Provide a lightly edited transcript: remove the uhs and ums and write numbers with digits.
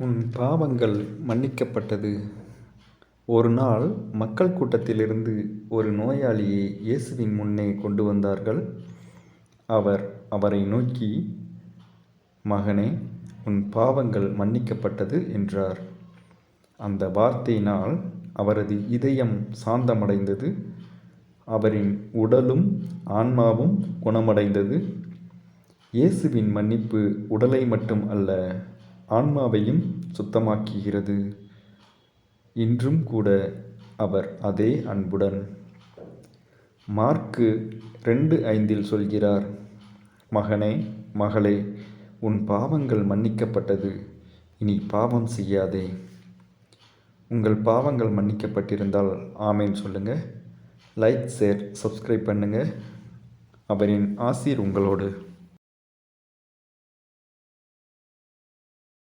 உன் பாவங்கள் மன்னிக்கப்பட்டது. ஒரு நாள் மக்கள் கூட்டத்திலிருந்து ஒரு நோயாளியை இயேசுவின் முன்னே கொண்டு வந்தார்கள். அவர் அவரை நோக்கி, மகனே, உன் பாவங்கள் மன்னிக்கப்பட்டது என்றார். அந்த வார்த்தையினால் அவரது இதயம் சாந்தமடைந்தது. அவரின் உடலும் ஆன்மாவும் குணமடைந்தது. இயேசுவின் மன்னிப்பு உடலை மட்டும் அல்ல, ஆன்மாவையும் சுத்தமாக்குகிறது. இன்றும் கூட அவர் அதே அன்புடன் மார்க்கு 2:5 சொல்கிறார், மகனே, மகளே, உன் பாவங்கள் மன்னிக்கப்பட்டது. இனி பாவம் செய்யாதே. உங்கள் பாவங்கள் மன்னிக்கப்பட்டிருந்தால் ஆமேன் சொல்லுங்கள். லைக், ஷேர், சப்ஸ்கிரைப் பண்ணுங்கள். அவரின் ஆசீர் உங்களோடு.